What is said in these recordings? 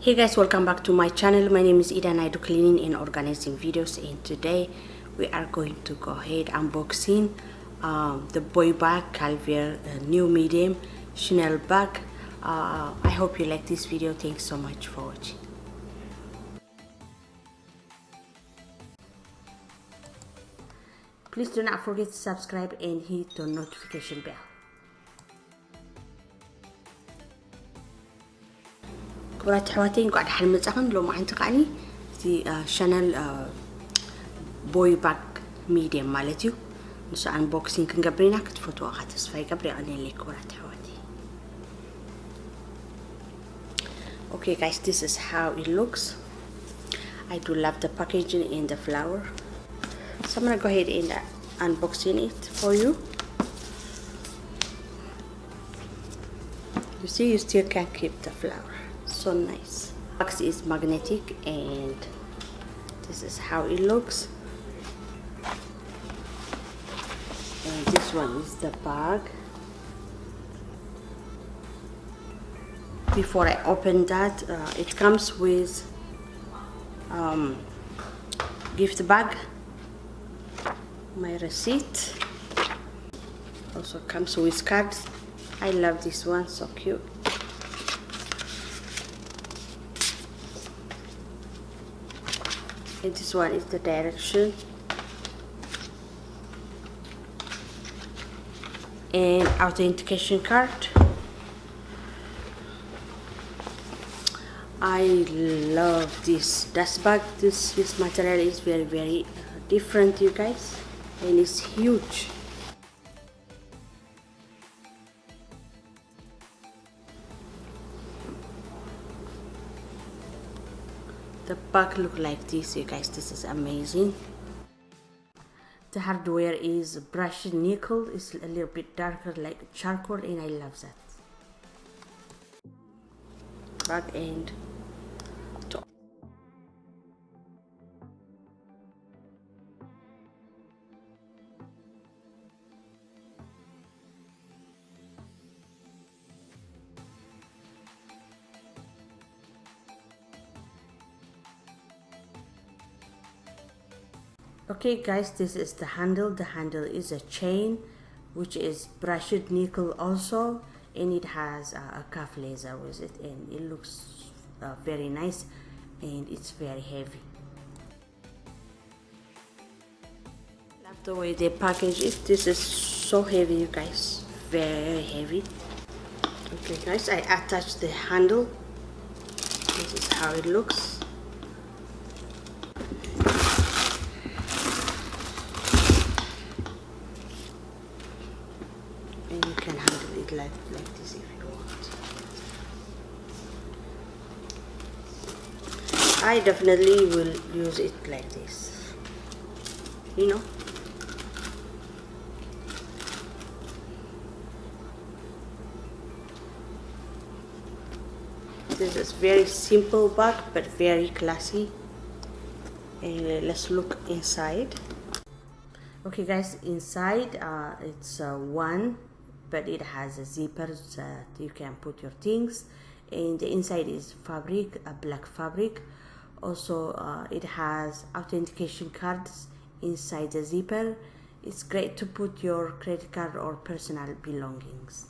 Hey guys, welcome back to my channel. My name is Ida and I do cleaning and organizing videos, and today we are going to go ahead unboxing the boy bag Calvier new medium Chanel bag. I hope you like this video. Thanks so much for watching. Please do not forget to subscribe and hit the notification bell. كبرات حواتي نقعد حل مزاقن لو ما عندك عني دي شانل بوي باك ميديم مالتيو نسو unboxing كنقبرينا كتفوتوا خاتس فاي قبري عني اللي كبرات حواتي. Okay guys, this is how it looks. I do love the packaging and the flower, so I'm gonna go ahead and unboxing it for you. You see, you still can keep the flower. So nice. Box is magnetic and this is how it looks. And this one is the bag. Before I open that, it comes with gift bag, my receipt, also comes with cards. I love this one, so cute. And this one is the direction and authentication card. I love this dust bag. This material is very different, you guys, and it's huge. The bag look like this, you guys. This is amazing. The hardware is brushed nickel. It's a little bit darker like charcoal, and I love that. Bag and top. Okay guys, this is the handle. The handle is a chain which is brushed nickel also, and it has a cuff laser with it, and it looks very nice, and it's very heavy. Love the way they package it. This is so heavy, you guys, very heavy. Okay guys, I attached the handle. This is how it looks. And you can handle it like this if you want. I definitely will use it like this, you know. This is very simple bag but very classy. And let's look inside. Okay guys, inside it's one, but it has a zipper that you can put your things, and the inside is fabric, a black fabric. Also it has authentication cards inside the zipper. It's great to put your credit card or personal belongings.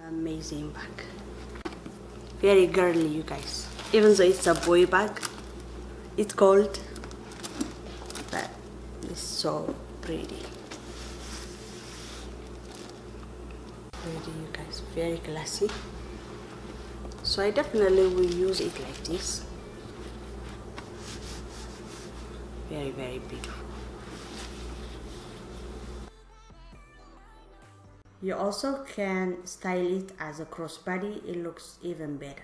Amazing bag, very girly, you guys. Even though it's a boy bag, it's cold, but it's so pretty, you guys, very classy. So I definitely will use it like this. Very beautiful. You also can style it as a crossbody. It looks even better.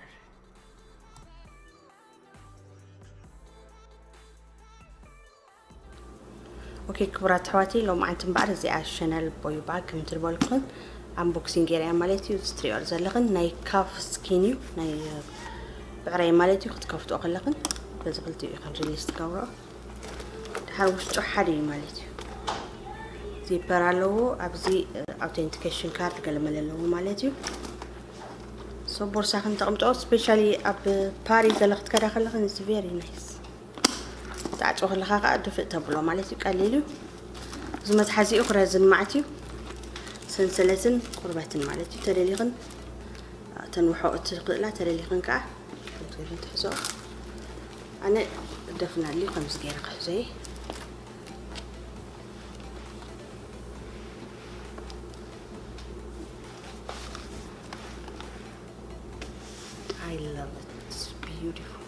اوكي كبرات حواتي لو ما انتم بعد زي شانل بوي باك كم تربولكم unboxing area مالتي وستريور زلقن ناي كاف سكينيو ناي بعري مالتي خد كفتو اقلقن بس قلتي خمسة ليست كورا حاوشتو حري مالتي زي برالو ابزي authentication card قلمللو مالتي سو بورصة خن تقمطو سبيشالي اب باري زلقت كدا خلقن از فيري نايس تعطو خلقا قد فئتبلو مالتي قليلو زمت حزي اخرى زنمعتي سلسلة قربات مالتي تريليغن تنوحو اتقلا تريليغن كا تقولين تحزو انا دفنا لي 5 دقائق زي I love it. It's beautiful.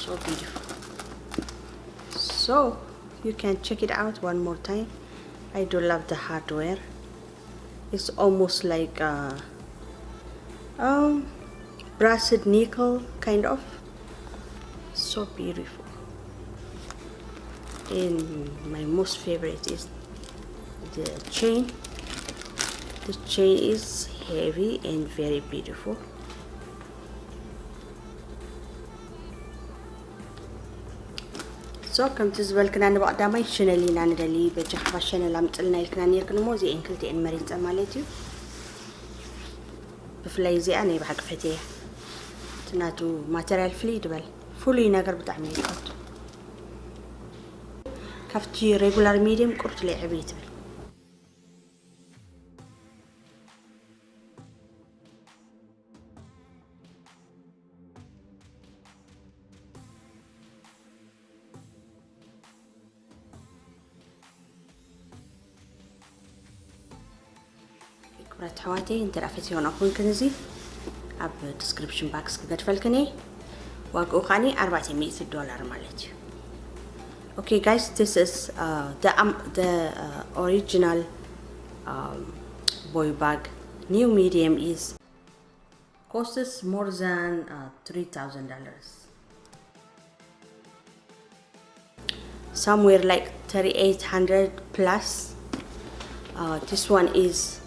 So beautiful. So you can check it out one more time. I do love the hardware. It's almost like brassed nickel kind of. So beautiful. And my most favorite is the chain. The chain is heavy and very beautiful. So كم تزبل كنا نبغى دامي شنالي ناندلي بجحفة شنال عم تقلنا الكنا نيركن موزي إن كلتي إن مريض أمالتي بفلايزي أنا بحق فتيه تناتو ماتريال فلي دبل فولي نقر بتعمل كات كفتي regular medium قرت لي عبيت بل كبرت حواتي انت رأفتي هون أخون كنزي أب description box كقد فالكني واقو خاني $400 مالتي. Okay guys, this is the original boy bag. New medium is costs more than $3,000. Somewhere like 3,800 plus. This one is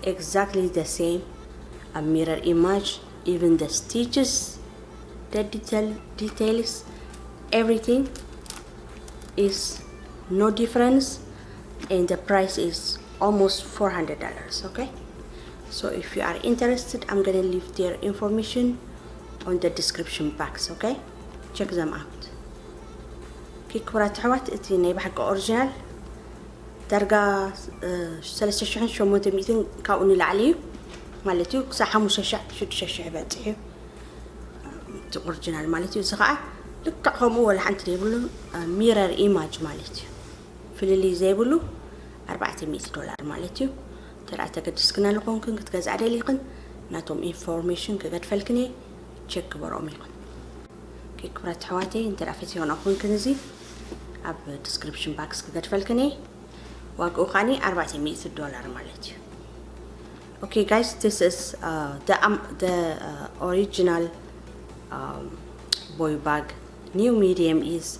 exactly the same. A mirror image, even the stitches, the details, everything is no difference, and the price is almost $400. Okay, so if you are interested, I'm gonna leave their information on the description box. Okay, check them out. كي كبرات حوات اتني بحق اوريجينال درجة 3800 كاوني لعليه مالتي صح مششع شو تششع باتحي اوريجينال مالتي زغعه لقاهم اول حنت يقولوا ميرر ايماج مالتي في اللي زي يقولوا $400 مالتي ترى تقدسكنا لكم كنت كتجاز عليكم ناتهم انفورميشن كقد فلكني تشيك بروميكم كي كبرت حواتي انت رأفتي هون اكون كنزي اب description box كقد فلكني واقو خاني $400 مالتي. Okay guys, this is the original boy bag. New medium is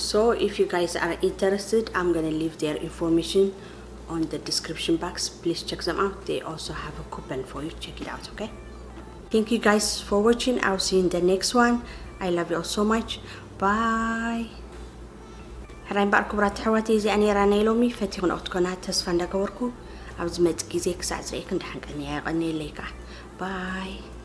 so if you guys are interested, I'm gonna leave their information on the description box. Please check them out. They also have a coupon for you. Check it out. Okay, thank you guys for watching. I'll see you in the next one. I love you all so much. Bye. حرام باركو برات حواتي زي أني راني لومي فتيون أختكنا تسفن دكوركو عاوز متجيزك ساعة زي كنت حنقني غني ليكا. Bye.